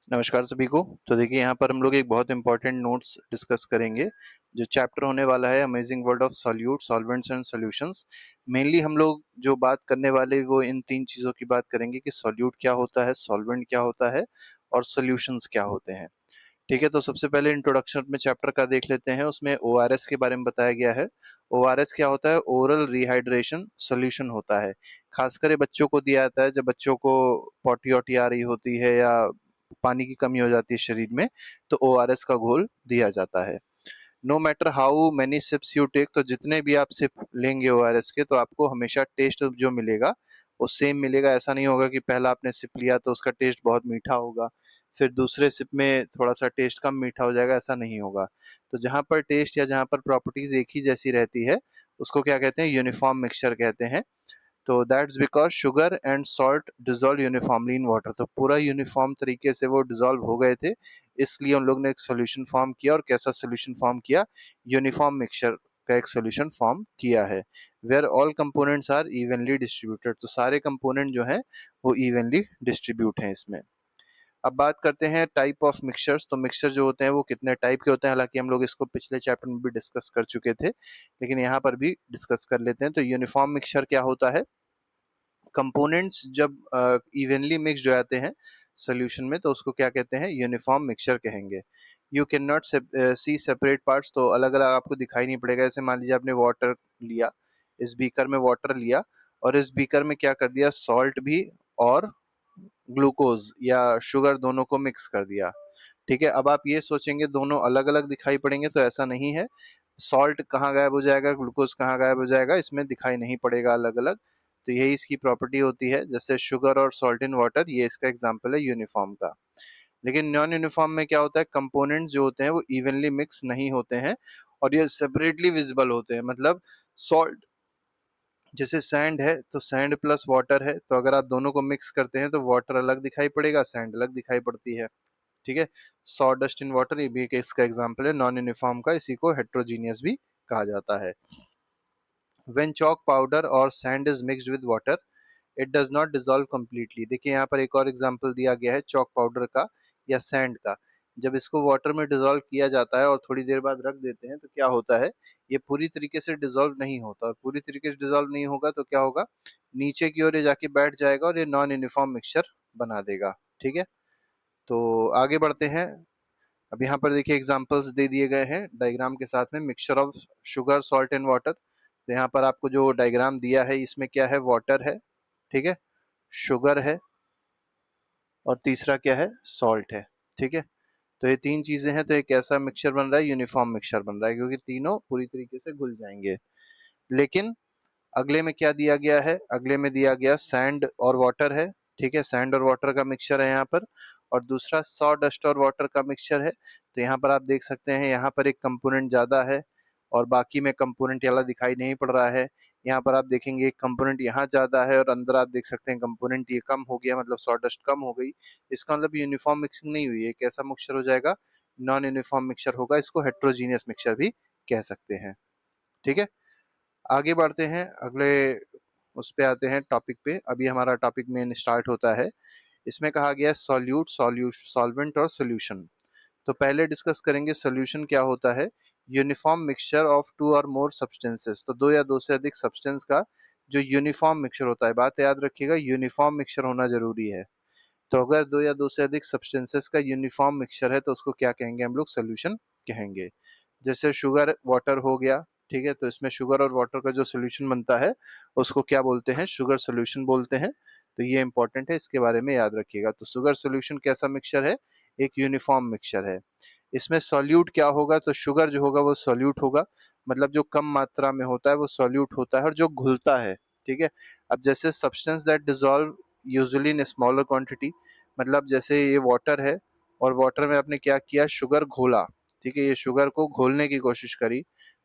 नमस्कार सभी को। तो देखिए यहाँ पर हम लोग एक बहुत इंपॉर्टेंट नोट्स डिस्कस करेंगे। जो चैप्टर होने वाला है amazing world of solute solvents and solutions. Mainly हम लोग जो बात करने वाले वो इन तीन चीज़ों की बात करेंगे कि सॉल्यूट क्या होता है, सॉल्वेंट क्या होता है और सॉल्यूशंस क्या होते हैं। ठीक है, तो सबसे पहले इंट्रोडक्शन में चैप्टर का देख लेते हैं। उसमें ओआरएस के बारे में बताया गया है। ओआरएस क्या होता है? ओरल रिहाइड्रेशन सॉल्यूशन होता है। खासकर ये बच्चों को दिया जाता है जब बच्चों को पॉटी वॉटी आ रही होती है या पानी की कमी हो जाती है शरीर में, तो ओआरएस का घोल दिया जाता है। No matter how many sips you take, तो जितने भी आप सिप लेंगे ओआरएस के, तो आपको हमेशा टेस्ट जो मिलेगा वो सेम मिलेगा। ऐसा नहीं होगा कि पहला आपने सिप लिया तो उसका टेस्ट बहुत मीठा होगा, फिर दूसरे सिप में थोड़ा सा टेस्ट कम मीठा हो जाएगा, ऐसा नहीं होगा। तो जहाँ पर टेस्ट या जहाँ पर प्रॉपर्टीज एक ही जैसी रहती है उसको क्या कहते हैं? यूनिफॉर्म मिक्सचर कहते हैं। तो that's because sugar and salt dissolve uniformly in water, तो पूरा यूनिफॉर्म तरीके से वो डिजोल्व हो गए थे, इसलिए उन लोग ने एक सोल्यूशन फॉर्म किया। और कैसा सोल्यूशन फॉर्म किया? यूनिफॉर्म मिक्सचर का एक सोल्यूशन फॉर्म किया है। Where all components are evenly distributed, तो सारे कंपोनेंट जो हैं वो इवनली डिस्ट्रीब्यूट हैं इसमें। अब बात करते हैं टाइप ऑफ मिक्सचर्स। तो मिक्सचर जो होते हैं वो कितने टाइप के होते हैं, हालांकि हम लोग इसको पिछले चैप्टर में भी डिस्कस कर चुके थे, लेकिन यहाँ पर भी डिस्कस कर लेते हैं। तो यूनिफॉर्म मिक्सचर क्या होता है? कंपोनेंट्स जब इवनली मिक्स हो जाते हैं सोल्यूशन में, तो उसको क्या कहते हैं? यूनिफॉर्म मिक्सचर कहेंगे। You can not see separate parts, तो अलग अलग आपको दिखाई नहीं पड़ेगा। जैसे मान लीजिए आपने वाटर लिया, इस बीकर में वाटर लिया और इस बीकर में क्या कर दिया? सॉल्ट भी और ग्लूकोज या शुगर दोनों को मिक्स कर दिया। ठीक है, अब आप ये सोचेंगे दोनों अलग अलग दिखाई पड़ेंगे, तो ऐसा नहीं है। सॉल्ट कहाँ गायब हो जाएगा, ग्लूकोज कहाँ गायब हो जाएगा, इसमें दिखाई नहीं पड़ेगा अलग अलग। तो यही इसकी प्रॉपर्टी होती है। जैसे शुगर और सॉल्ट इन वाटर, ये इसका एग्जाम्पल है यूनिफॉर्म का। लेकिन नॉन यूनिफॉर्म में क्या होता है? कंपोनेंट्स जो होते हैं वो इवनली मिक्स नहीं होते हैं और ये सेपरेटली विजिबल होते हैं। मतलब सॉल्ट, जैसे सैंड है तो सैंड प्लस वाटर है, तो अगर आप दोनों को मिक्स करते हैं तो वाटर अलग दिखाई पड़ेगा, सैंड अलग दिखाई पड़ती है। ठीक है, सॉ डस्ट इन वाटर, ये भी एक इसका एग्जाम्पल है नॉन यूनिफॉर्म का। इसी को हेट्रोजीनियस भी कहा जाता है। व्हेन चॉक पाउडर और sand is mixed with water, it does not dissolve completely. देखिए यहाँ पर एक और एग्जाम्पल दिया गया है चॉक पाउडर का या सैंड का। जब इसको वाटर में डिजोल्व किया जाता है और थोड़ी देर बाद रख देते हैं तो क्या होता है? ये पूरी तरीके से डिजोल्व नहीं होता, और पूरी तरीके से डिजोल्व नहीं होगा तो क्या होगा? नीचे की ओर ये जाके बैठ जाएगा और ये नॉन यूनिफॉर्म मिक्सचर बना देगा। ठीक है, तो आगे बढ़ते हैं। अब यहाँ पर देखिए एग्जांपल्स दे दिए गए हैं डायग्राम के साथ में। Mixture of sugar salt and water, तो यहाँ पर आपको जो डायग्राम दिया है इसमें क्या है? वाटर है, ठीक है, शुगर है और तीसरा क्या है? सॉल्ट है। ठीक है, तो ये तीन चीजें हैं, तो एक ऐसा मिक्सचर बन रहा है, यूनिफॉर्म मिक्सचर बन रहा है, क्योंकि तीनों पूरी तरीके से घुल जाएंगे। लेकिन अगले में क्या दिया गया है? अगले में दिया गया सैंड और वाटर है। ठीक है, सैंड और वाटर का मिक्सचर है यहाँ पर। और दूसरा सॉ डस्ट और वाटर का मिक्सचर है। तो यहाँ पर आप देख सकते हैं यहाँ पर एक कंपोनेंट ज्यादा है और बाकी में कंपोनेंट वाला दिखाई नहीं पड़ रहा है। यहाँ पर आप देखेंगे एक कंपोनेंट यहाँ ज्यादा है और अंदर आप देख सकते हैं कंपोनेंट ये कम हो गया, मतलब सॉ डस्ट कम हो गई। इसका मतलब यूनिफॉर्म मिक्सिंग नहीं हुई है। कैसा मिक्सचर हो जाएगा? नॉन यूनिफॉर्म मिक्सचर होगा। इसको हेट्रोजीनियस मिक्सचर भी कह सकते हैं। ठीक है, आगे बढ़ते हैं, अगले उस पे आते हैं टॉपिक पे। अभी हमारा टॉपिक मेन स्टार्ट होता है। इसमें कहा गया है सॉल्यूट, सॉल्वेंट और सोल्यूशन। तो पहले डिस्कस करेंगे सोल्यूशन क्या होता है। यूनिफॉर्म मिक्सचर ऑफ टू और मोर सब्सटेंसेस, तो दो या दो से अधिक सब्सटेंस का जो यूनिफॉर्म मिक्सचर होता है। बात याद रखिएगा, यूनिफॉर्म मिक्सचर होना जरूरी है। तो अगर दो या दो से अधिक सब्सटेंसेस का यूनिफॉर्म मिक्सचर है तो उसको क्या कहेंगे? हम लोग सोल्यूशन कहेंगे। जैसे शुगर वाटर हो गया, ठीक है, तो इसमें शुगर और वाटर का जो सोल्यूशन बनता है उसको क्या बोलते हैं? शुगर सोल्यूशन बोलते हैं। तो ये इंपॉर्टेंट है, इसके बारे में याद रखिएगा। तो शुगर सोल्यूशन कैसा मिक्सचर है? एक यूनिफॉर्म मिक्सचर है। इसमें सॉल्यूट क्या होगा? तो शुगर जो होगा वो सॉल्यूट होगा, मतलब जो कम मात्रा में होता है वो सॉल्यूट होता है और जो घुलता है। ठीक है, अब जैसे substance that dissolve usually in smaller quantity, मतलब जैसे ये वाटर है और वाटर में आपने क्या किया? शुगर घोला। ठीक है, ये शुगर को घोलने की कोशिश करी,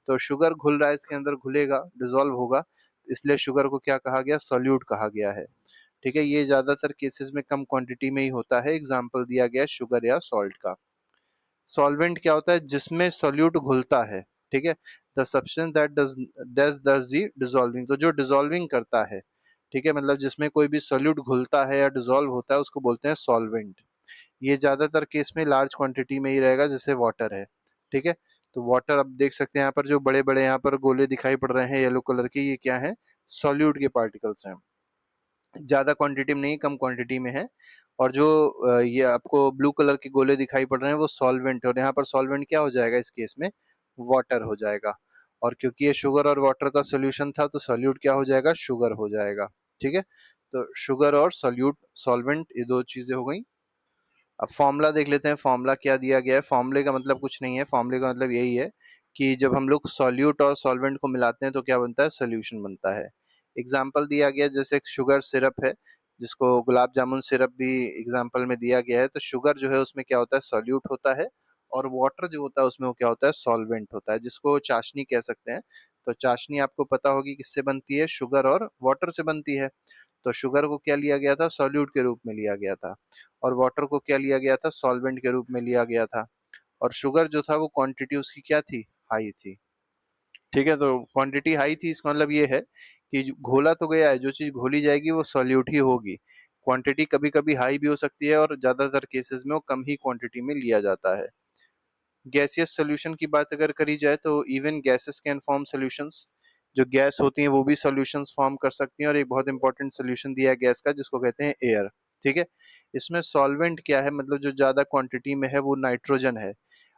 तो शुगर घुल रहा है, इसके अंदर घुलेगा, डिजोल्व होगा, इसलिए शुगर को क्या कहा गया? सॉल्यूट कहा गया है। ठीक है, ये ज्यादातर केसेस में कम क्वांटिटी में ही होता है। एग्जाम्पल दिया गया शुगर या सॉल्ट का। सॉल्वेंट क्या होता है? जिसमें सॉल्यूट घुलता है। ठीक है, the substance that does the dissolving, तो जो डिजोल्विंग करता है। ठीक है, मतलब जिसमें कोई भी सॉल्यूट घुलता है या डिजोल्व होता है उसको बोलते हैं सॉल्वेंट। ये ज़्यादातर केस में लार्ज क्वांटिटी में ही रहेगा, जैसे वाटर है, ठीक है। तो वाटर आप देख सकते हैं यहाँ पर जो बड़े-बड़े यहाँ पर गोले दिखाई पड़ रहे हैं येलो कलर के, ये क्या है? सॉल्यूट के पार्टिकल्स हैं। ज़्यादा क्वांटिटी में नहीं, कम क्वांटिटी में है। और जो ये आपको ब्लू कलर के गोले दिखाई पड़ रहे हैं वो सॉल्वेंट है, और यहाँ पर सॉल्वेंट क्या हो जाएगा इस केस में? वाटर हो जाएगा। और क्योंकि ये शुगर और वाटर का सॉल्यूशन था तो सॉल्यूट क्या हो जाएगा? शुगर हो जाएगा, ठीक है। तो शुगर और सॉल्यूट, सॉल्वेंट, ये दो चीजें हो गई। अब फॉर्मूला देख लेते हैं, फॉर्मूला क्या दिया गया है। फॉर्मूले का मतलब कुछ नहीं है, फॉर्मूले का मतलब यही है कि जब हम लोग सॉल्यूट और सॉल्वेंट को मिलाते हैं तो क्या बनता है? सोल्यूशन बनता है। एग्जाम्पल दिया गया जैसे एक शुगर सिरप है, जिसको गुलाब जामुन सिरप भी एग्जाम्पल में दिया गया है। तो शुगर जो है उसमें क्या होता है? सॉल्यूट होता है, और वाटर जो होता है उसमें वो क्या होता है? सॉल्वेंट होता है, जिसको चाशनी कह सकते हैं। तो चाशनी आपको पता होगी किससे बनती है? शुगर और वाटर से बनती है। तो शुगर को क्या लिया गया था? सॉल्यूट के रूप में लिया गया था। और वाटर को क्या लिया गया था? सॉल्वेंट के रूप में लिया गया था। और शुगर जो था वो क्वांटिटी उसकी क्या थी? हाई थी, ठीक है। तो क्वांटिटी हाई थी, इसका मतलब ये है कि घोला तो गया है, जो चीज घोली जाएगी वो सॉल्यूट ही होगी। क्वांटिटी कभी कभी हाई भी हो सकती है, और ज्यादातर केसेस में वो कम ही क्वांटिटी में लिया जाता है। गैसियस सॉल्यूशन की बात अगर करी जाए तो even gases can form solutions. जो गैस होती हैं वो भी सॉल्यूशंस फॉर्म कर सकती हैं, और एक बहुत इंपॉर्टेंट सॉल्यूशन दिया है गैस का, जिसको कहते हैं एयर, ठीक है। इसमें सॉल्वेंट क्या है? मतलब जो ज्यादा क्वांटिटी में है वो नाइट्रोजन है।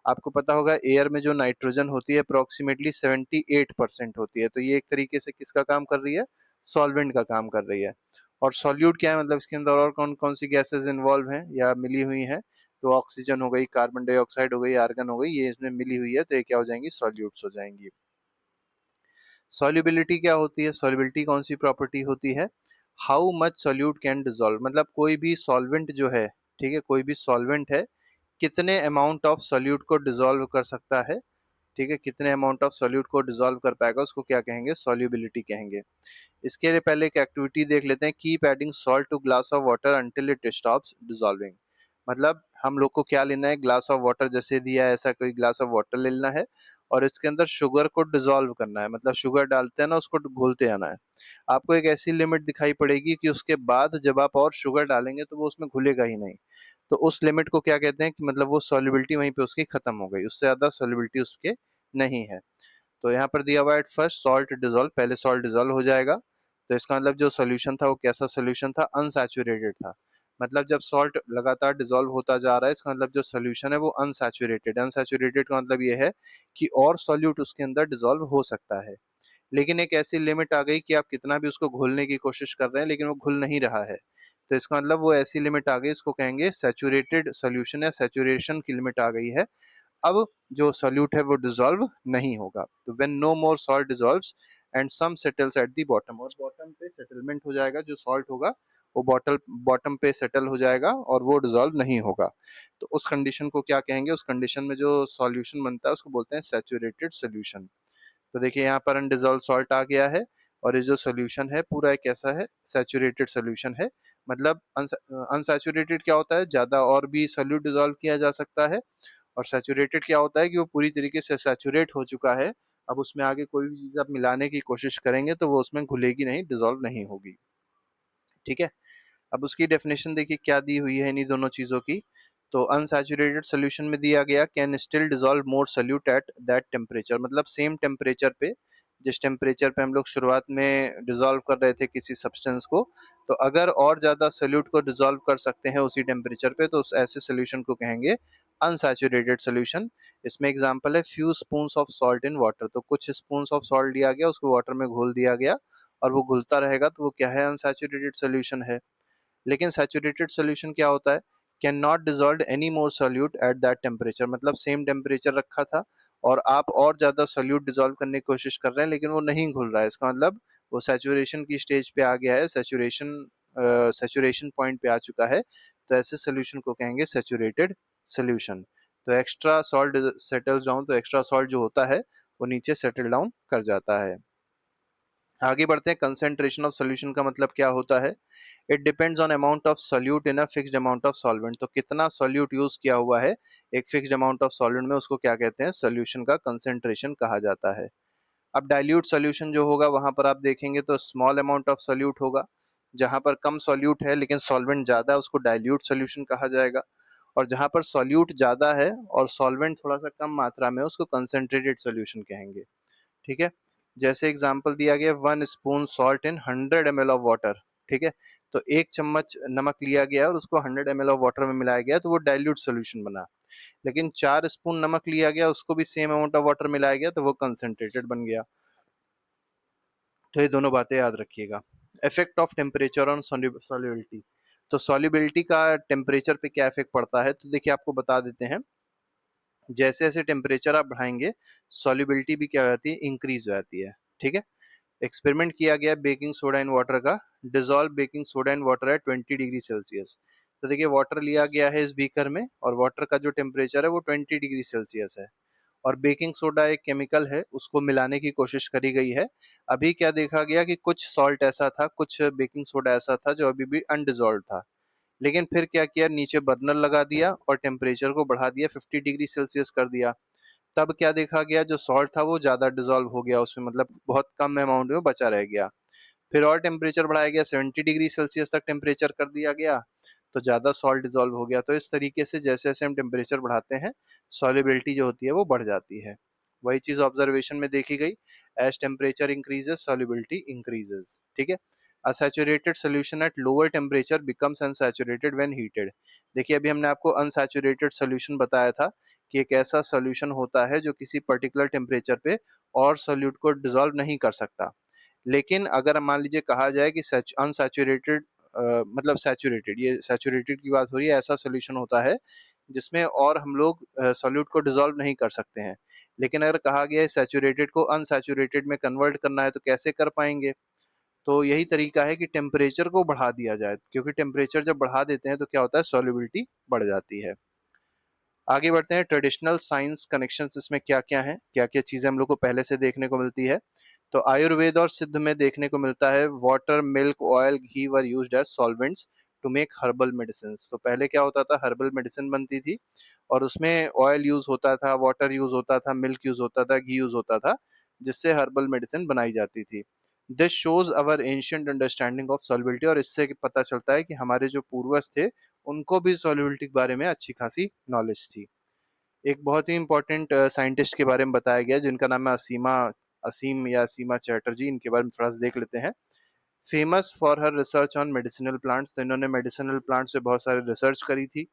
आपको पता होगा एयर में जो नाइट्रोजन होती है अप्रोक्सीमेटली 78% होती है। तो ये एक तरीके से किसका काम कर रही है? सॉल्वेंट का काम कर रही है। और सॉल्यूट क्या है? मतलब इसके अंदर और कौन कौन सी गैसेज इन्वॉल्व हैं या मिली हुई हैं? तो ऑक्सीजन हो गई, कार्बन डाइऑक्साइड हो गई, आर्गन हो गई, ये इसमें मिली हुई है, तो ये क्या हो जाएंगी? सॉल्यूट्स हो जाएंगी। सॉल्युबिलिटी क्या होती है? सॉल्युबिलिटी कौन सी प्रॉपर्टी होती है? How much solute can dissolve, मतलब कोई भी सॉल्वेंट जो है, ठीक है, कोई भी सॉल्वेंट है कितने अमाउंट ऑफ सॉल्यूट को डिसॉल्व कर सकता है, ठीक है, कितने अमाउंट ऑफ सॉल्यूट को डिसॉल्व कर पाएगा, उसको क्या कहेंगे? सॉल्युबिलिटी कहेंगे। इसके लिए पहले एक एक्टिविटी देख लेते हैं, keep adding salt to glass of water until it stops dissolving. मतलब हम लोग को क्या लेना है? ग्लास ऑफ वाटर जैसे दिया है ऐसा कोई ग्लास ऑफ वाटर ले लेना है, और इसके अंदर शुगर को डिसॉल्व करना है, मतलब शुगर डालते हैं ना, उसको घोलते आना है। आपको एक ऐसी लिमिट दिखाई पड़ेगी कि उसके बाद जब आप और शुगर डालेंगे तो वो उसमें घुलेगा ही नहीं। तो उस लिमिट को क्या कहते हैं? कि मतलब वो सॉल्युबिलिटी वहीं पे उसकी खत्म हो गई, उससे ज्यादा सॉल्युबिलिटी उसके नहीं है। तो यहाँ पर दिया हुआ है एट फर्स्ट सॉल्ट डिजोल्व, पहले सॉल्ट डिजोल्व हो जाएगा। तो इसका मतलब जो सोल्यूशन था वो कैसा सोल्यूशन था? अनसैचुरेटेड था। मतलब जब सॉल्ट लगातार डिजोल्व होता जा रहा है, इसका मतलब जो सोल्यूशन है वो अनसैचुरेटेड, अनसैचुरेटेड का मतलब ये है कि और सॉल्यूट उसके अंदर डिजोल्व हो सकता है। लेकिन एक ऐसी लिमिट आ गई कि आप कितना भी उसको घोलने की कोशिश कर रहे हैं लेकिन वो घुल नहीं रहा है। तो इसका मतलब वो ऐसी लिमिट आ गई, इसको कहेंगे सैचुरेटेड सोल्यूशन, या सैचुरेशन की लिमिट आ गई है। अब जो सॉल्यूट है वो डिसॉल्व नहीं होगा। तो when no more salt dissolves and some settles at the bottom, और बॉटम पे सेटलमेंट हो जाएगा, जो सॉल्ट होगा वो बॉटम पे सेटल हो जाएगा और वो डिसॉल्व नहीं होगा। तो उस कंडीशन को क्या कहेंगे? उस कंडीशन में जो सॉल्यूशन बनता है उसको बोलते हैं सैचुरेटेड सोल्यूशन। तो देखिए यहाँ पर अनडिसॉल्व सॉल्ट आ गया है, और ये जो सोल्यूशन है पूरा एक कैसा है? सैचुरेटेड सोल्यूशन है। मतलब अनसैचुरेटेड क्या होता है? ज्यादा और भी सोल्यूट डिसॉल्व किया जा सकता है। और सैचुरेटेड क्या होता है? कि वो पूरी तरीके से सैचुरेट हो चुका है। अब उसमें आगे कोई भी चीज आप मिलाने की कोशिश करेंगे तो वो उसमें घुलेगी नहीं, डिसॉल्व नहीं होगी, ठीक है। अब उसकी डेफिनेशन देखिए क्या दी हुई है इन्हीं दोनों चीजों की। तो अनसैचुरेटेड सोल्यूशन में दिया गया can still dissolve more solute at that temperature, मतलब सेम टेम्परेचर पे, जिस टेम्परेचर पे हम लोग शुरुआत में डिसॉल्व कर रहे थे किसी सब्सटेंस को, तो अगर और ज्यादा सोल्यूट को डिसॉल्व कर सकते हैं उसी टेम्परेचर पे तो उस ऐसे सोल्यूशन को कहेंगे अनसैचुरेटेड सोल्यूशन। इसमें एग्जांपल है few spoons of salt in water, तो कुछ स्पून्स ऑफ सॉल्ट लिया गया, उसको वाटर में घोल दिया गया और वो घुलता रहेगा, तो वो क्या है? अनसैचुरेटेड सोल्यूशन है। लेकिन सैचुरेटेड सोल्यूशन क्या होता है? Can not dissolve any more solute at that temperature, मतलब सेम टेम्परेचर रखा था और आप और ज्यादा सोल्यूट डिजोल्व करने की कोशिश कर रहे हैं लेकिन वो नहीं घुल रहा है, इसका मतलब वो सैचुरेशन की स्टेज पे आ गया है, सैचुरेशन पॉइंट पे आ चुका है। तो ऐसे सोल्यूशन को कहेंगे सैचुरेटेड सोल्यूशन। तो एक्स्ट्रा सॉल्ट सेटल्स डाउन, तो एक्स्ट्रा सॉल्ट जो होता है वो नीचे सेटल डाउन कर जाता है। आगे बढ़ते हैं, कंसेंट्रेशन ऑफ सोल्यूशन का मतलब क्या होता है? It depends on amount of solute in a fixed amount of solvent, तो कितना सोल्यूट यूज किया हुआ है एक फिक्स्ड अमाउंट ऑफ सॉल्वेंट में, उसको क्या कहते हैं? सोल्यूशन का कंसेंट्रेशन कहा जाता है। अब डाइल्यूट सोल्यूशन जो होगा वहां पर आप देखेंगे तो स्मॉल अमाउंट ऑफ सोल्यूट होगा, जहां पर कम सोल्यूट है लेकिन सॉल्वेंट ज्यादा है उसको डाइल्यूट सोल्यूशन कहा जाएगा। और जहाँ पर सॉल्यूट ज़्यादा है और सॉल्वेंट थोड़ा-सा कम मात्रा में है, उसको कंसंट्रेटेड सॉल्यूशन कहेंगे, ठीक है? जैसे एग्जांपल दिया गया 1 spoon salt in 100 ml of water, ठीक है? तो 1 चम्मच नमक लिया गया और उसको 100 ml ऑफ वाटर में मिलाया गया तो वो डाइल्यूट सॉल्यूशन बना। लेकिन 4 स्पून नमक लिया गया, उसको भी सेम अमाउंट ऑफ वाटर मिलाया गया तो वो कंसंट्रेटेड बन गया। तो ये दोनों बातें याद रखिएगा। Effect of temperature on solubility. तो सॉल्युबिलिटी का टेम्परेचर पे क्या इफेक्ट पड़ता है, तो देखिए आपको बता देते हैं। जैसे जैसे टेम्परेचर आप बढ़ाएंगे सॉल्युबिलिटी भी क्या हो जाती है, इंक्रीज हो जाती है, ठीक है? एक्सपेरिमेंट किया गया बेकिंग सोडा इन वाटर का। Dissolve baking soda in water है 20 डिग्री सेल्सियस। तो देखिए वाटर लिया गया है इस बीकर में और वाटर का जो टेम्परेचर है वो 20 डिग्री सेल्सियस है और बेकिंग सोडा एक केमिकल है, उसको मिलाने की कोशिश करी गई है। अभी क्या देखा गया कि कुछ सॉल्ट ऐसा था, कुछ बेकिंग सोडा ऐसा था जो अभी भी अनडिजोल्व था। लेकिन फिर क्या किया, नीचे बर्नर लगा दिया और टेम्परेचर को बढ़ा दिया, 50 डिग्री सेल्सियस कर दिया। तब क्या देखा गया, जो सॉल्ट था वो ज्यादा डिजोल्व हो गया उसमें, मतलब बहुत कम अमाउंट में बचा रह गया। फिर और टेम्परेचर बढ़ाया गया, 70 डिग्री सेल्सियस तक टेम्परेचर कर दिया गया, तो ज्यादा सॉल्ट डिजोल्व हो गया। तो इस तरीके से जैसे जैसे हम टेम्परेचर बढ़ाते हैं सॉल्युबिलिटी जो होती है वो बढ़ जाती है। वही चीज ऑब्जर्वेशन में देखी गई, as temperature increases solubility increases, ठीक है? A saturated solution at lower temperature becomes unsaturated when heated। देखिए अभी हमने आपको अनसैचुरेटेड सोल्यूशन बताया था कि एक ऐसा सोल्यूशन होता है जो किसी पर्टिकुलर टेम्परेचर पे और सोल्यूट को डिसॉल्व नहीं कर सकता। लेकिन अगर मान लीजिए कहा जाए कि अनसैचुरेटेड, मतलब सैचुरेटेड, ये सैचुरेटेड की बात हो रही है, ऐसा सोल्यूशन होता है जिसमें और हम लोग सोल्यूट को डिसॉल्व नहीं कर सकते हैं। लेकिन अगर कहा गया है सैचुरेटेड को अनसैचुरेटेड में कन्वर्ट करना है तो कैसे कर पाएंगे? तो यही तरीका है कि टेम्परेचर को बढ़ा दिया जाए, क्योंकि टेम्परेचर जब बढ़ा देते हैं तो क्या होता है, सॉल्युबिलिटी बढ़ जाती है। आगे बढ़ते हैं, ट्रेडिशनल साइंस कनेक्शंस इसमें क्या क्या हैं, क्या क्या चीजें हम लोग को पहले से देखने को मिलती है। तो आयुर्वेद और सिद्ध में देखने को मिलता है water, milk, oil, ghee were used as solvents to make herbal medicine. तो पहले क्या होता था, हर्बल मेडिसिन बनती थी और उसमें ऑयल यूज होता था, वाटर यूज होता था, मिल्क यूज होता था, घी यूज होता था, जिससे हर्बल मेडिसिन बनाई जाती थी। This shows our ancient understanding of solubility. और इससे पता चलता है कि हमारे जो पूर्वज थे उनको भी सॉल्युबिलिटी के बारे में अच्छी खासी नॉलेज थी। एक बहुत ही इंपॉर्टेंट साइंटिस्ट के बारे में बताया गया जिनका नाम है असीम या असीमा चैटर्जी। इनके बारे में थोड़ा सा देख लेते हैं। Famous for her research on medicinal plants. तो इन्होंने मेडिसिनल प्लांट्स पे बहुत सारे रिसर्च करी थी।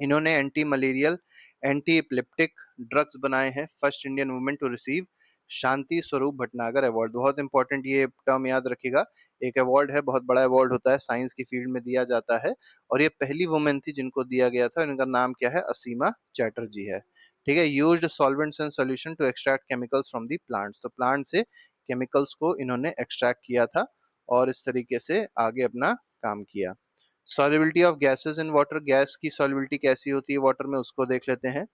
इन्होंने anti malarial, anti epileptic drugs बनाए हैं। First Indian women to receive Shanti Swarup Bhatnagar award. बहुत इंपॉर्टेंट ये टर्म याद रखिएगा। एक अवार्ड है, बहुत बड़ा अवार्ड होता है, साइंस की फील्ड में दिया जाता है और ये पहली वुमेन थी जिनको दिया गया था। इनका नाम क्या है, असीमा चैटर्जी है, ठीक है? Used solvents and solution to extract chemicals from the plants. तो प्लांट से केमिकल्स को इन्होंने एक्सट्रैक्ट किया था और इस तरीके से आगे अपना काम किया। Solubility of gases in water. Gas की सॉल्युबिलिटी कैसी होती है वाटर में, उसको देख लेते हैं।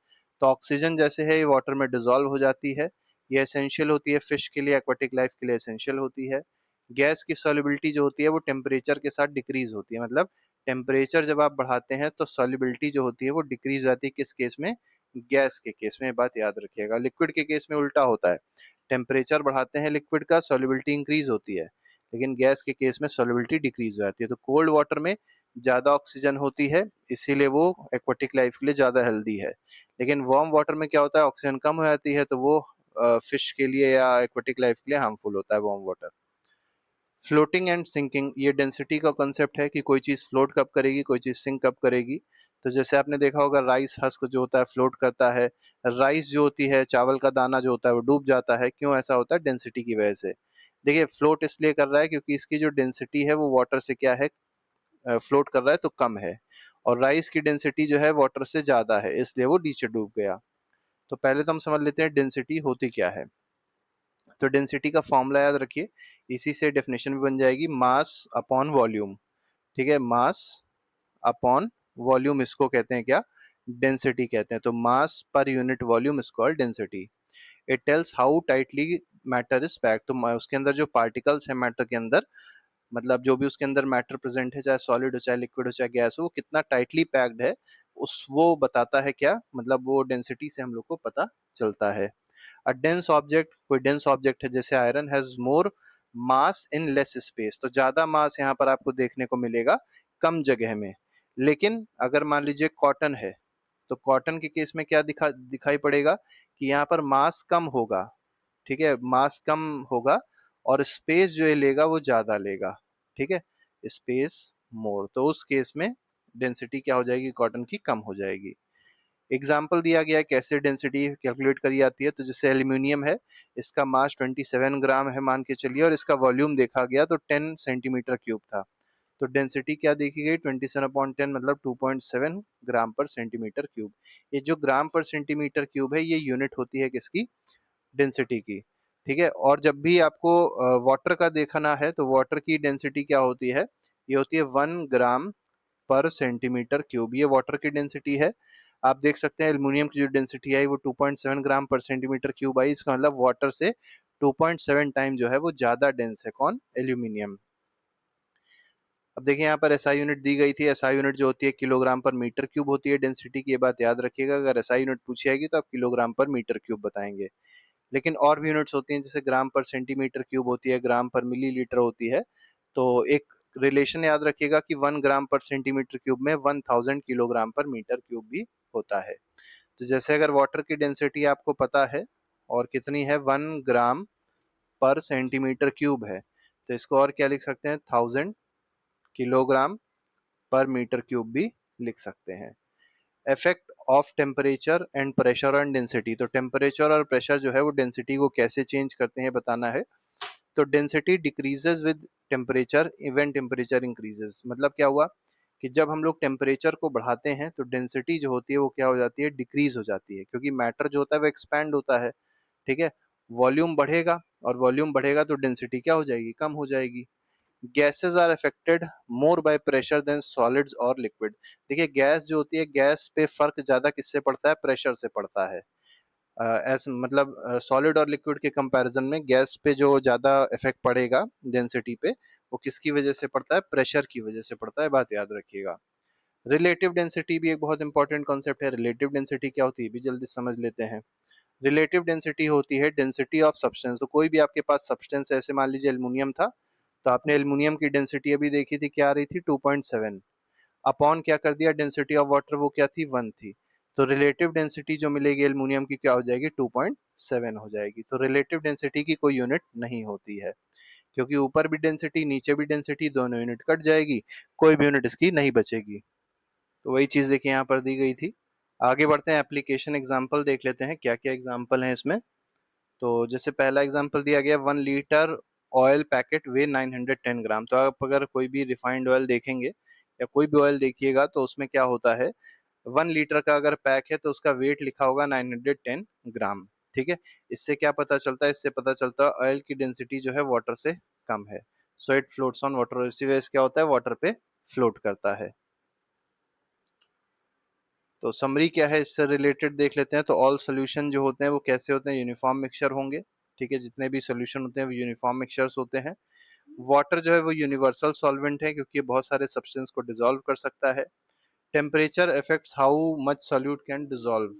तो ऑक्सीजन जैसे है ये वाटर में डिसॉल्व हो जाती है। ये एसेंशियल होती है फिश के लिए, एक्वाटिक लाइफ के लिए एसेंशियल होती है। गैस की सॉल्युबिलिटी जो होती है वो टेम्परेचर के साथ डिक्रीज होती है, मतलब टेम्परेचर जब आप बढ़ाते हैं तो सॉल्युबिलिटी जो होती है वो डिक्रीज हो जाती है। किस केस में? गैस के केस में। बात याद रखिएगा। लिक्विड के केस में उल्टा होता है, टेम्परेचर बढ़ाते हैं लिक्विड का, सॉल्युबिलिटी इंक्रीज होती है, लेकिन गैस के केस में सॉल्युबिलिटी डिक्रीज हो जाती है। तो कोल्ड वाटर में ज्यादा ऑक्सीजन होती है, इसीलिए वो एक्वाटिक लाइफ के लिए ज्यादा हेल्दी है। लेकिन वार्म वाटर में क्या होता है, ऑक्सीजन कम हो जाती है तो वो फिश के लिए या एक्वाटिक लाइफ के लिए हार्मफुल होता है warm water. Floating and sinking, ये डेंसिटी का कॉन्सेप्ट है कि कोई चीज फ्लोट कब करेगी, कोई चीज सिंक कब करेगी। तो जैसे आपने देखा होगा राइस हस्क जो होता है फ्लोट करता है, राइस जो होती है, चावल का दाना जो होता है वो डूब जाता है। क्यों ऐसा होता है? डेंसिटी की वजह से। देखिए फ्लोट इसलिए कर रहा है क्योंकि इसकी जो डेंसिटी है वो वाटर से क्या है, फ्लोट कर रहा है तो कम है, और राइस की डेंसिटी जो है वाटर से ज्यादा है, इसलिए वो नीचे डूब गया। तो पहले तो हम समझ लेते हैं डेंसिटी होती क्या है। तो डेंसिटी का फॉर्मूला याद रखिए, इसी से डेफिनेशन भी बन जाएगी, मास अपॉन वॉल्यूम, ठीक है? मास अपॉन वॉल्यूम इसको कहते हैं क्या, डेंसिटी कहते हैं। तो मास पर unit volume is called density. It tells how tightly matter is packed. तो उसके अंदर जो पार्टिकल्स है मैटर के अंदर, मतलब जो भी उसके अंदर मैटर प्रेजेंट है, चाहे सॉलिड हो, चाहे लिक्विड हो, चाहे गैस हो, वो कितना टाइटली पैक्ड है, उस वो बताता है क्या, मतलब वो डेंसिटी से हम लोग को पता चलता है। अ डेंस ऑब्जेक्ट, कोई डेंस ऑब्जेक्ट है जैसे iron, has more mass in less space. तो ज्यादा मास यहाँ पर आपको देखने को मिलेगा कम जगह में, लेकिन अगर मान लीजिए कॉटन है, तो कॉटन के केस में क्या दिखाई पड़ेगा कि यहाँ पर मास कम होगा, ठीक है, मास कम होगा और स्पेस जो है लेगा वो ज्यादा लेगा, ठीक है, स्पेस मोर, तो उस केस में डेंसिटी क्या हो जाएगी, कॉटन की कम हो जाएगी। एग्जाम्पल दिया गया है कैसे डेंसिटी कैलकुलेट करी जाती है, तो जैसे एल्यूमिनियम है, इसका मास 27 ग्राम है मान के चलिए, और इसका वॉल्यूम देखा गया तो 10 सेंटीमीटर क्यूब था, तो डेंसिटी क्या देखी गई, 27/10 मतलब 2.7 ग्राम पर सेंटीमीटर क्यूब। ये जो ग्राम पर सेंटीमीटर क्यूब है, ये यूनिट होती है किसकी, डेंसिटी की, ठीक है। और जब भी आपको वाटर का देखना है, तो वाटर की डेंसिटी क्या होती है, ये होती है 1 ग्राम पर सेंटीमीटर क्यूब, ये वाटर की डेंसिटी है। आप देख सकते हैं एल्यूमिनियम की जो डेंसिटी आई वो 2.7 ग्राम पर सेंटीमीटर क्यूब आई, इसका मतलब वाटर से 2.7 टाइम जो है वो ज्यादा डेंस है, कौन, एल्यूमिनियम। अब देखिए यहाँ पर एसआई यूनिट दी गई थी, एसआई यूनिट जो होती है किलोग्राम पर मीटर क्यूब होती है डेंसिटी की, ये बात याद रखिएगा, अगर एसआई यूनिट पूछी जाएगी तो आप किलोग्राम पर मीटर क्यूब बताएंगे। लेकिन और भी यूनिट्स होती हैं, जैसे ग्राम पर सेंटीमीटर क्यूब होती है, ग्राम पर मिलीलीटर होती है, तो एक रिलेशन याद रखिएगा कि 1 ग्राम पर सेंटीमीटर क्यूब में 1000 किलोग्राम पर मीटर क्यूब भी होता है। तो जैसे अगर वाटर की डेंसिटी आपको पता है और कितनी है, 1 ग्राम पर सेंटीमीटर क्यूब है, तो इसको और क्या लिख सकते हैं, 1000 किलोग्राम पर मीटर क्यूब भी लिख सकते हैं। Effect of temperature and pressure on density, तो टेम्परेचर और प्रेशर जो है वो डेंसिटी को कैसे चेंज करते हैं बताना है। तो density decreases with temperature even temperature increases, मतलब क्या हुआ कि जब हम लोग टेम्परेचर को बढ़ाते हैं तो डेंसिटी जो होती है वो क्या हो जाती है, डिक्रीज हो जाती है, क्योंकि मैटर जो होता है वो एक्सपैंड होता है, ठीक है। वॉल्यूम बढ़ेगा और वॉल्यूम बढ़ेगा तो डेंसिटी क्या हो जाएगी, कम हो जाएगी। Gases are affected more by pressure than solids और लिक्विड, देखिए गैस जो होती है, गैस पे फर्क ज्यादा किससे पड़ता है, प्रेशर से पड़ता है। ऐसे मतलब सॉलिड और लिक्विड के कंपैरिजन में गैस पे जो ज्यादा इफेक्ट पड़ेगा डेंसिटी पे, वो किसकी वजह से पड़ता है, प्रेशर की वजह से पड़ता है, बात याद रखिएगा। रिलेटिव डेंसिटी भी एक बहुत इंपॉर्टेंट कॉन्सेप्ट है, रिलेटिव डेंसिटी क्या होती है भी जल्दी समझ लेते हैं। रिलेटिव डेंसिटी होती है डेंसिटी ऑफ सब्सटेंस, तो कोई भी आपके पास सब्सटेंस है, ऐसे मान लीजिए एल्युमिनियम था, तो आपने एल्युमिनियम की डेंसिटी अभी देखी थी, क्या आ रही थी, 2.7, अपॉन क्या कर दिया, डेंसिटी ऑफ वाटर वो क्या थी, 1 थी, तो रिलेटिव डेंसिटी जो मिलेगी एल्युमिनियम की क्या हो जाएगी, 2.7 हो जाएगी। तो रिलेटिव डेंसिटी की कोई यूनिट नहीं होती है, क्योंकि ऊपर भी डेंसिटी नीचे भी डेंसिटी, दोनों यूनिट कट जाएगी, कोई भी यूनिट इसकी नहीं बचेगी। तो वही चीज देखिए यहाँ पर दी गई थी। आगे बढ़ते हैं, एप्लीकेशन एग्जाम्पल देख लेते हैं क्या क्या एग्जाम्पल है इसमें। तो जैसे पहला एग्जांपल दिया गया, 1 लीटर ऑयल पैकेट वे 910 ग्राम, तो आप अगर कोई भी रिफाइंड ऑयल देखेंगे या कोई भी ऑयल देखिएगा तो उसमें क्या होता है, 1 लीटर का अगर पैक है तो उसका वेट लिखा होगा 910 ग्राम, ठीक है। इससे क्या पता चलता है, इससे पता चलता है ऑयल की डेंसिटी जो है वाटर से कम है, so it floats on water, इसी वजह से क्या होता है, वाटर पे फ्लोट करता है। तो समरी क्या है इससे रिलेटेड देख लेते हैं। तो ऑल सोल्यूशन जो होते हैं वो कैसे होते हैं, यूनिफॉर्म मिक्सचर होंगे, ठीक है, जितने भी सोल्यूशन होते हैं वो यूनिफॉर्म मिक्सचर्स होते हैं। वाटर जो है वो यूनिवर्सल सॉल्वेंट है, क्योंकि ये बहुत सारे सब्सटेंस को डिसॉल्व कर सकता है। Temperature affects how much solute can dissolve,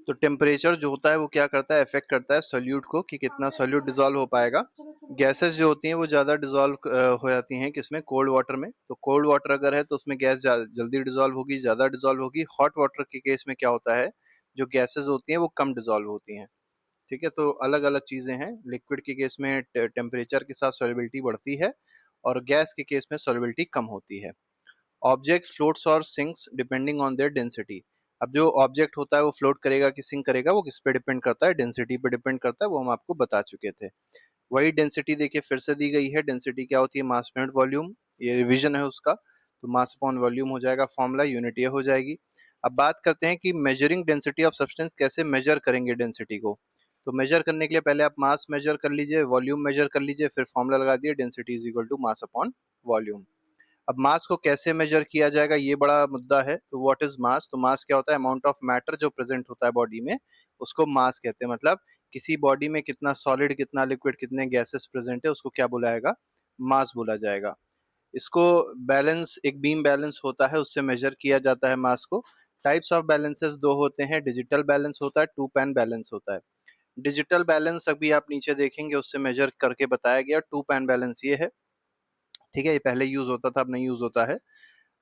तो टेम्परेचर जो होता है वो क्या करता है, इफेक्ट करता है सोल्यूट को कि कितना सोल्यूट डिसॉल्व हो पाएगा। गैसेस जो होती हैं वो ज्यादा डिसॉल्व हो जाती हैं किसमें, कोल्ड वाटर में, तो कोल्ड वाटर अगर है तो उसमें गैस जल्दी डिसॉल्व होगी, ज्यादा डिसॉल्व होगी। हॉट वाटर के केस में क्या होता है, जो गैसेस होती हैं वो कम डिसॉल्व होती हैं, ठीक है। तो अलग अलग चीजें हैं, लिक्विड के केस में टेम्परेचर के साथ सॉल्युबिलिटी बढ़ती है और गैस के केस में सॉल्युबिलिटी कम होती है। ऑब्जेक्ट फ्लोट्स और sinks depending on their density, अब जो ऑब्जेक्ट होता है वो फ्लोट करेगा कि सिंक करेगा, वो किस पे डिपेंड करता है, डेंसिटी पे डिपेंड करता है, वो हम आपको बता चुके थे। वही डेंसिटी देखिए फिर से दी गई है, डेंसिटी क्या होती है, मास यूनिट वॉल्यूम, ये रिवीजन है उसका, तो मास अपॉन वॉल्यूम हो जाएगा, फॉर्मूला यूनिट ये हो जाएगी। अब बात करते हैं कि मेजरिंग डेंसिटी ऑफ सब्सटेंस, कैसे मेजर करेंगे डेंसिटी को। तो मेजर करने के लिए पहले आप मास मेजर कर लीजिए, वॉल्यूम मेजर कर लीजिए, फिर फॉर्मूला लगा दिए, density is equal to mass upon volume. अब मास को कैसे मेजर किया जाएगा ये बड़ा मुद्दा है। तो व्हाट इज मास, तो मास क्या होता है, अमाउंट ऑफ मैटर जो प्रेजेंट होता है बॉडी में, उसको मास कहते हैं। मतलब किसी बॉडी में कितना सॉलिड, कितना लिक्विड, कितने गैसेस प्रेजेंट है, उसको क्या बुलाएगा, मास बोला जाएगा। इसको बैलेंस, एक बीम बैलेंस होता है, उससे मेजर किया जाता है मास को। टाइप्स ऑफ बैलेंसेस दो होते हैं, डिजिटल बैलेंस होता है, टू पैन बैलेंस होता है। डिजिटल बैलेंस अभी आप नीचे देखेंगे उससे मेजर करके बताया गया, टू पैन बैलेंस ये है, ठीक है, ये पहले यूज होता था, अब नहीं यूज होता है।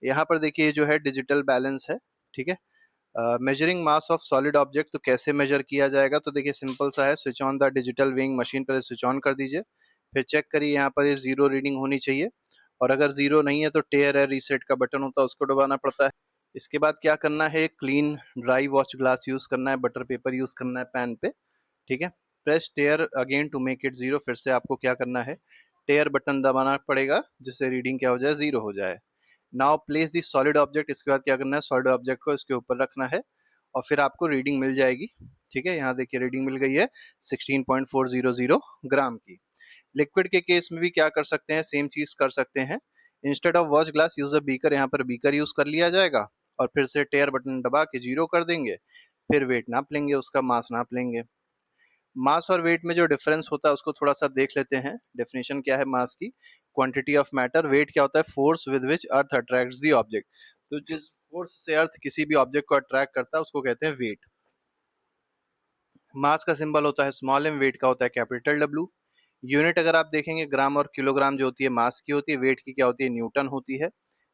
यहाँ पर देखिए जो है डिजिटल बैलेंस है, ठीक है। Measuring mass of solid object, तो कैसे मेजर किया जाएगा, तो देखिए सिंपल सा है, switch on the digital weighing machine पर स्विच ऑन कर दीजिए, फिर चेक करिए यहाँ पर ये 0 रीडिंग होनी चाहिए, और अगर 0 नहीं है तो टेयर है रीसेट का बटन होता है उसको दबाना पड़ता है। इसके बाद क्या करना है, clean dry watch glass use करना है, बटर पेपर यूज करना है पैन पे, ठीक है। Press tare again to make it 0, फिर से आपको क्या करना है, टेयर बटन दबाना पड़ेगा जिससे रीडिंग क्या हो जाए, 0 हो जाए। नाउ प्लेस दी सॉलिड ऑब्जेक्ट, इसके बाद क्या करना है, सॉलिड ऑब्जेक्ट को इसके ऊपर रखना है और फिर आपको रीडिंग मिल जाएगी, ठीक है। यहाँ देखिए रीडिंग मिल गई है 16.400 ग्राम की। लिक्विड के केस में भी क्या कर सकते हैं, सेम चीज कर सकते हैं, instead of watch glass use a beaker, यहाँ पर बीकर यूज कर लिया जाएगा और फिर से टेयर बटन दबा के 0 कर देंगे, फिर वेट नाप लेंगे, उसका मास नाप लेंगे। मास और वेट में जो डिफरेंस होता है उसको थोड़ा सा देख लेते हैं। डेफिनेशन क्या है मास की, क्वांटिटी ऑफ मैटर। वेट क्या होता है, force with which earth attracts the object, तो जिस फोर्स से अर्थ किसी भी ऑब्जेक्ट को अट्रैक्ट करता है उसको कहते हैं वेट। मास का सिंबल होता है स्मॉल एम, वेट का होता है कैपिटल डब्ल्यू। यूनिट अगर आप देखेंगे ग्राम और किलोग्राम जो होती है मास की होती है, वेट की क्या होती है, न्यूटन होती है।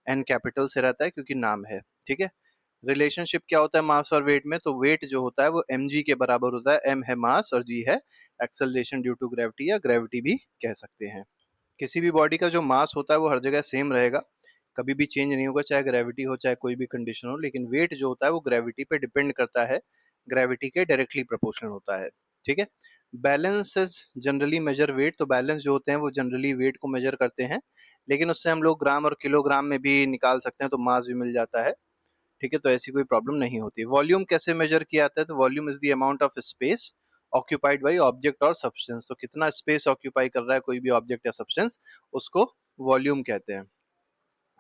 एन कैपिटल से रहता है क्योंकि नाम है, ठीक है। रिलेशनशिप क्या होता है मास और वेट में, तो वेट जो होता है वो mg के बराबर होता है, m है मास और g है एक्सेलरेशन ड्यू टू ग्रेविटी या ग्रेविटी भी कह सकते हैं। किसी भी बॉडी का जो मास होता है वो हर जगह सेम रहेगा, कभी भी चेंज नहीं होगा, चाहे ग्रेविटी हो चाहे कोई भी कंडीशन हो, लेकिन वेट जो होता है वो ग्रेविटी पे डिपेंड करता है, ग्रेविटी के डायरेक्टली प्रोपोर्शनल होता है, ठीक है। बैलेंसेस जनरली मेजर वेट, तो बैलेंस जो होते हैं वो जनरली वेट को मेजर करते हैं, लेकिन उससे हम लोग ग्राम और किलोग्राम में भी निकाल सकते हैं, तो मास भी मिल जाता है, ठीक है। तो ऐसी कोई प्रॉब्लम नहीं होती। वॉल्यूम कैसे मेजर किया जाता है, तो volume is the amount of space occupied by object और सब्सटेंस, तो कितना स्पेस ऑक्यूपाई कर रहा है कोई भी ऑब्जेक्ट या सब्सटेंस, उसको वॉल्यूम कहते हैं।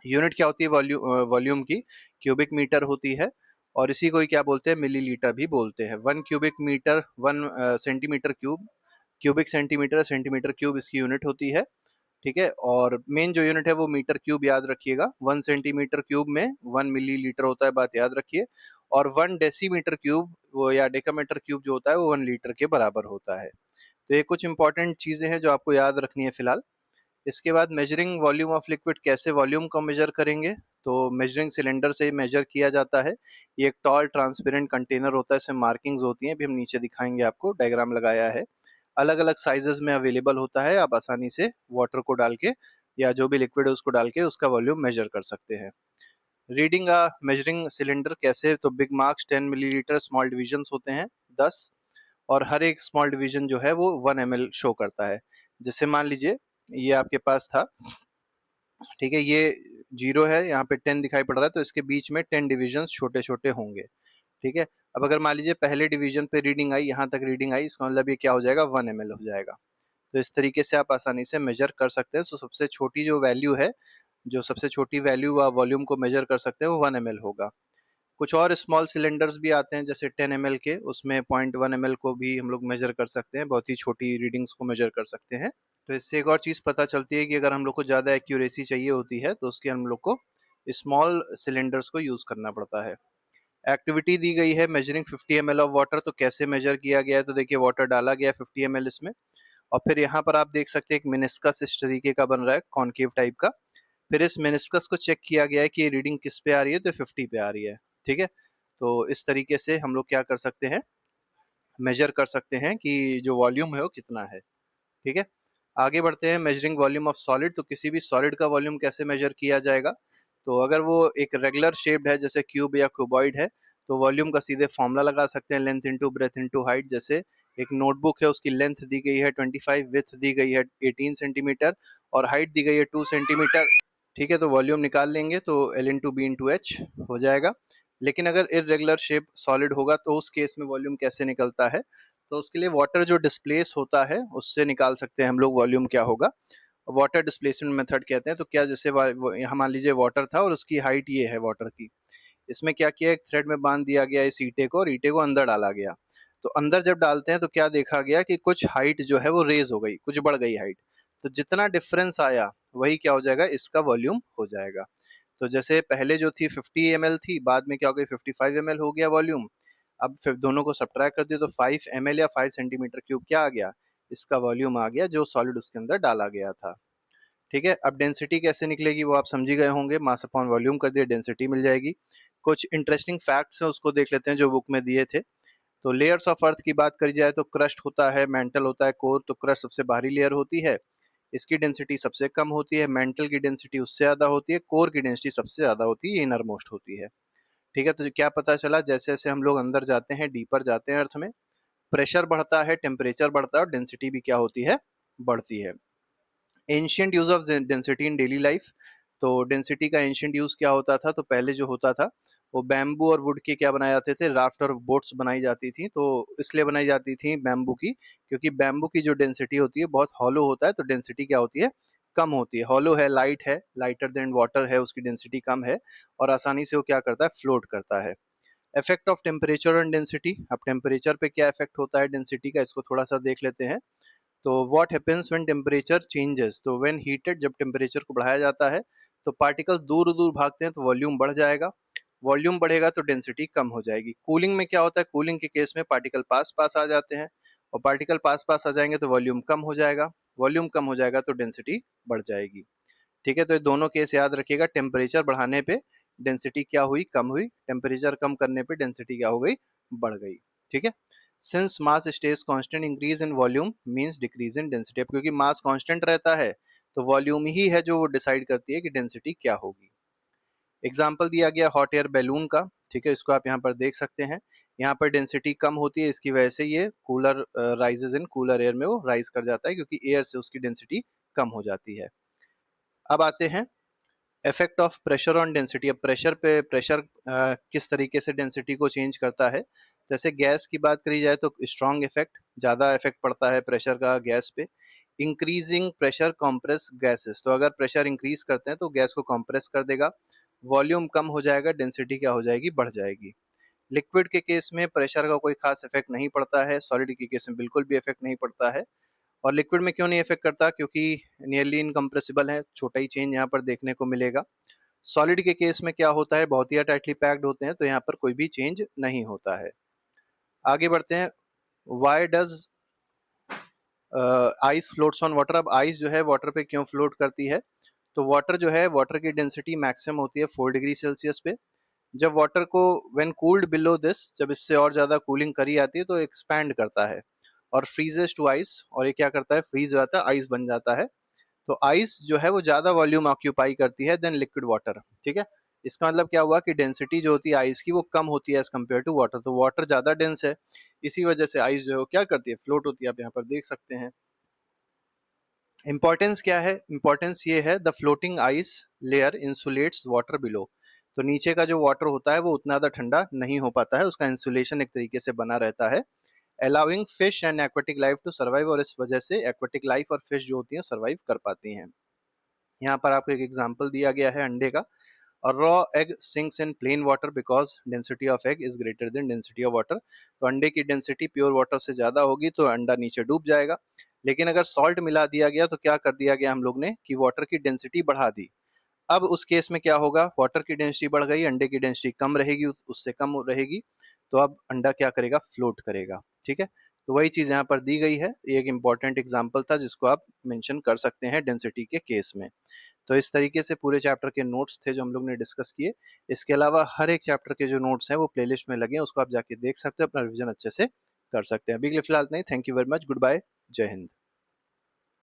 यूनिट क्या होती है वॉल्यूम की, क्यूबिक मीटर होती है, और इसी को ही क्या बोलते हैं, मिलीलीटर भी बोलते हैं। 1 cubic metre 1 centimetre cube, cubic centimetre, centimetre cube इसकी यूनिट होती है, ठीक है। और मेन जो यूनिट है वो मीटर क्यूब याद रखिएगा, 1 सेंटीमीटर क्यूब में 1 मिलीलीटर होता है, बात याद रखिए। और 1 डेसीमीटर क्यूब वो या डेकामीटर क्यूब जो होता है वो 1 लीटर के बराबर होता है। तो ये कुछ इंपॉर्टेंट चीजें हैं जो आपको याद रखनी है फिलहाल। इसके बाद मेजरिंग वॉल्यूम ऑफ लिक्विड, कैसे वॉल्यूम को मेजर करेंगे, तो मेजरिंग सिलेंडर से मेजर किया जाता है। ये एक टॉल ट्रांसपेरेंट कंटेनर होता है, इसमें मार्किंग्स होती हैं, अभी हम नीचे दिखाएंगे, आपको डायग्राम लगाया है। अलग अलग साइजेस में अवेलेबल होता है, आप आसानी से वाटर को डाल के या जो भी लिक्विड है उसको डाल के उसका वॉल्यूम मेजर कर सकते हैं। रीडिंग मेजरिंग सिलेंडर कैसे, तो big marks 10 millilitre, small division होते हैं 10, और हर एक स्मॉल डिवीजन जो है वो 1 ml शो करता है। जैसे मान लीजिए ये आपके पास था, ठीक है, ये 0 है, यहाँ पे 10 दिखाई पड़ रहा है, तो इसके बीच में 10 डिविजन छोटे छोटे होंगे, ठीक है। अब अगर मान लीजिए पहले डिवीजन पे रीडिंग आई, यहाँ तक रीडिंग आई, इसका मतलब ये क्या हो जाएगा, 1 ml हो जाएगा। तो इस तरीके से आप आसानी से मेजर कर सकते हैं। तो सबसे छोटी जो वैल्यू है, जो सबसे छोटी वैल्यू आप वॉल्यूम को मेजर कर सकते हैं वो 1 ml होगा। कुछ और स्मॉल सिलेंडर्स भी आते हैं जैसे 10 ml के, उसमें 0.1 ml को भी हम लोग मेजर कर सकते हैं, बहुत ही छोटी रीडिंग्स को मेजर कर सकते हैं। तो इससे एक और चीज़ पता चलती है कि अगर हम लोग को ज़्यादा एक्यूरेसी चाहिए होती है तो उसके हम लोग को स्मॉल सिलेंडर्स को यूज़ करना पड़ता है। एक्टिविटी दी गई है मेजरिंग 50 ml ऑफ वाटर, तो कैसे मेजर किया गया है, तो देखिए वाटर डाला गया है 50 ml इसमें, और फिर यहाँ पर आप देख सकते हैं एक मिनिस्कस इस तरीके का बन रहा है, कॉनकेव टाइप का। फिर इस मिनिस्कस को चेक किया गया है कि रीडिंग किस पे आ रही है, तो 50 पे आ रही है, ठीक है। तो इस तरीके से हम लोग क्या कर सकते हैं, मेजर कर सकते हैं कि जो वॉल्यूम है वो कितना है, ठीक है। आगे बढ़ते हैं, मेजरिंग वॉल्यूम ऑफ सॉलिड, तो किसी भी सॉलिड का वॉल्यूम कैसे मेजर किया जाएगा, तो अगर वो एक रेगुलर शेप्ड है जैसे क्यूब या क्यूबॉइड है, तो वॉल्यूम का सीधे फॉर्मूला लगा सकते हैं, length into breadth into height. जैसे एक नोटबुक है, उसकी लेंथ दी गई है 25, विथ दी गई है 18 सेंटीमीटर, और हाइट दी गई है 2 सेंटीमीटर, ठीक है। तो वॉल्यूम निकाल लेंगे तो L into B into H हो जाएगा। लेकिन अगर इरेगुलर शेप सॉलिड होगा तो उस केस में वॉल्यूम कैसे निकलता है, तो उसके लिए वाटर जो डिस्प्लेस होता है उससे निकाल सकते हैं हम लोग वॉल्यूम क्या होगा। वाटर डिस्प्लेसमेंट मेथड कहते हैं। तो क्या, जैसे यहाँ मान लीजिए वाटर था और उसकी हाइट ये है वाटर की, इसमें क्या किया, एक थ्रेड में बांध दिया गया इस ईटे को, और ईटे को अंदर डाला गया। तो अंदर जब डालते हैं तो क्या देखा गया कि कुछ हाइट जो है वो रेज हो गई, कुछ बढ़ गई हाइट, तो जितना डिफरेंस आया वही क्या हो जाएगा, इसका वॉल्यूम हो जाएगा। तो जैसे पहले जो थी 50 ml थी, बाद में क्या हो गई 55 ml हो गया वॉल्यूम। अब फिर दोनों को सब्ट्रैक्ट कर दिया तो 5 ml या 5 सेंटीमीटर क्यूब क्या आ गया, इसका वॉल्यूम आ गया जो सॉलिड उसके अंदर डाला गया था, ठीक है, अब डेंसिटी कैसे निकलेगी वो आप समझ ही गए होंगे, मास अपॉन वॉल्यूम कर दिया डेंसिटी मिल जाएगी। कुछ इंटरेस्टिंग फैक्ट्स हैं उसको देख लेते हैं जो बुक में दिए थे। तो लेयर्स ऑफ अर्थ की बात करी जाए तो क्रस्ट होता है, मेंटल होता है, कोर। तो क्रस्ट सबसे बाहरी लेयर होती है, इसकी डेंसिटी सबसे कम होती है, मेंटल की डेंसिटी उससे ज्यादा होती है, कोर की डेंसिटी सबसे ज्यादा होती है, ये इनर मोस्ट होती है। ठीक है, तो क्या पता चला, जैसे जैसे हम लोग अंदर जाते हैं, डीपर जाते हैं अर्थ में, प्रेशर बढ़ता है, टेम्परेचर बढ़ता है और डेंसिटी भी क्या होती है, बढ़ती है। Ancient use of density in daily life. तो डेंसिटी का एंशियंट यूज क्या होता था, तो पहले जो होता था वो बैम्बू और वुड के क्या बनाए जाते थे, राफ्ट और बोट्स बनाई जाती थी। तो इसलिए बनाई जाती थी बैम्बू की, क्योंकि बैम्बू की जो डेंसिटी होती है बहुत हॉलो होता है, तो डेंसिटी क्या होती है, कम होती है। हॉलो है, लाइटर देन वाटर है, उसकी डेंसिटी कम है और आसानी से वो क्या करता है, फ्लोट करता है। Effect of temperature on density. अब टेम्परेचर पे क्या इफेक्ट होता है डेंसिटी का, इसको थोड़ा सा देख लेते हैं। तो what happens when temperature changes, तो व्हेन हीटेड, जब टेम्परेचर को बढ़ाया जाता है तो पार्टिकल्स दूर दूर भागते हैं, तो वॉल्यूम बढ़ जाएगा। वॉल्यूम बढ़ेगा तो डेंसिटी कम हो जाएगी। कूलिंग में क्या होता है, कूलिंग के केस में पार्टिकल पास पास आ जाते हैं, और पार्टिकल पास पास आ जाएंगे तो वॉल्यूम कम हो जाएगा। वॉल्यूम कम हो जाएगा तो डेंसिटी बढ़ जाएगी। ठीक है, तो ये दोनों केस याद रखिएगा। टेम्परेचर बढ़ाने पे डेंसिटी क्या हुई, कम हुई। टेम्परेचर कम करने पे डेंसिटी क्या हो गई, बढ़ गई। ठीक है, since mass stage constant, increase in volume means decrease in density. अब क्योंकि मास कांस्टेंट रहता है तो वॉल्यूम ही है जो वो डिसाइड करती है कि डेंसिटी क्या होगी। एग्जाम्पल दिया गया हॉट एयर बैलून का। ठीक है, इसको आप यहाँ पर देख सकते हैं। यहाँ पर डेंसिटी कम होती है, इसकी वजह से ये cooler rises in cooler air में वो राइज कर जाता है, क्योंकि एयर से उसकी डेंसिटी कम हो जाती है। अब आते हैं effect of pressure on density. अब प्रेशर किस तरीके से डेंसिटी को चेंज करता है। जैसे गैस की बात करी जाए तो स्ट्रॉन्ग इफेक्ट, ज़्यादा इफेक्ट पड़ता है प्रेशर का गैस पे। इंक्रीजिंग प्रेशर कॉम्प्रेस गैसेस, तो अगर प्रेशर इंक्रीज करते हैं तो गैस को कॉम्प्रेस कर देगा। वॉल्यूम कम हो जाएगा, डेंसिटी क्या हो जाएगी, बढ़ जाएगी। लिक्विड के केस में प्रेशर का कोई खास इफेक्ट नहीं पड़ता है, सॉलिड के केस में बिल्कुल भी इफेक्ट नहीं पड़ता है। और लिक्विड में क्यों नहीं इफेक्ट करता, क्योंकि नियरली इनकम्प्रेसिबल है, छोटा ही चेंज यहाँ पर देखने को मिलेगा। सॉलिड के केस में क्या होता है, बहुत ही टाइटली पैक्ड होते हैं, तो यहाँ पर कोई भी चेंज नहीं होता है। आगे बढ़ते हैं। Why does ice floats on water. अब आइस जो है वाटर पे क्यों फ्लोट करती है, तो वाटर जो है, वाटर की डेंसिटी मैक्सिमम होती है 4 डिग्री सेल्सियस पे। जब वाटर को व्हेन कूल्ड बिलो दिस, जब इससे और ज्यादा कूलिंग करी जाती है तो एक्सपैंड करता है और फ्रीजेस टू आइस, और ये क्या करता है, फ्रीज हो जाता है, आइस बन जाता है। तो आइस जो है वो ज्यादा वॉल्यूम ऑक्यूपाई करती है देन लिक्विड वाटर। ठीक है, इसका मतलब क्या हुआ कि डेंसिटी जो होती है आइस की वो कम होती है एज कम्पेयर टू वाटर। तो वाटर ज्यादा डेंस है, इसी वजह से आइस जो है वो क्या करती है, फ्लोट होती है। आप यहाँ पर देख सकते हैं। इंपॉर्टेंस क्या है, इंपॉर्टेंस ये है, the floating ice layer insulates water below. तो नीचे का जो वाटर होता है वो उतना ज्यादा ठंडा नहीं हो पाता है, उसका इंसुलेशन एक तरीके से बना रहता है, allowing fish and aquatic life to survive. और इस वजह से एक्वेटिक लाइफ और फिश जो होती है सर्वाइव कर पाती हैं। यहाँ पर आपको एक एग्जाम्पल दिया गया है अंडे का। और raw egg sinks in plain water because density of egg is greater than density of water. तो अंडे की डेंसिटी प्योर वाटर से ज्यादा होगी तो अंडा नीचे डूब जाएगा। लेकिन अगर सॉल्ट मिला दिया गया तो क्या कर दिया गया हम लोग ने, कि वाटर की डेंसिटी बढ़ा दी। अब उस केस में क्या होगा, वाटर की डेंसिटी बढ़ गई, अंडे की डेंसिटी कम रहेगी, उससे कम रहेगी, तो अब अंडा क्या करेगा, फ्लोट करेगा। ठीक है, तो वही चीज यहाँ पर दी गई है। ये एक इंपॉर्टेंट एग्जाम्पल था जिसको आप मेंशन कर सकते हैं डेंसिटी के केस में। तो इस तरीके से पूरे चैप्टर के नोट्स थे जो हम लोग ने डिस्कस किए। इसके अलावा हर एक चैप्टर के जो नोट्स हैं वो प्लेलिस्ट में लगे हैं, उसको आप जाके देख सकते हैं, अपना रिविजन अच्छे से कर सकते हैं। अभी के लिए फिलहाल नहीं, thank you very much, goodbye, जय हिंद।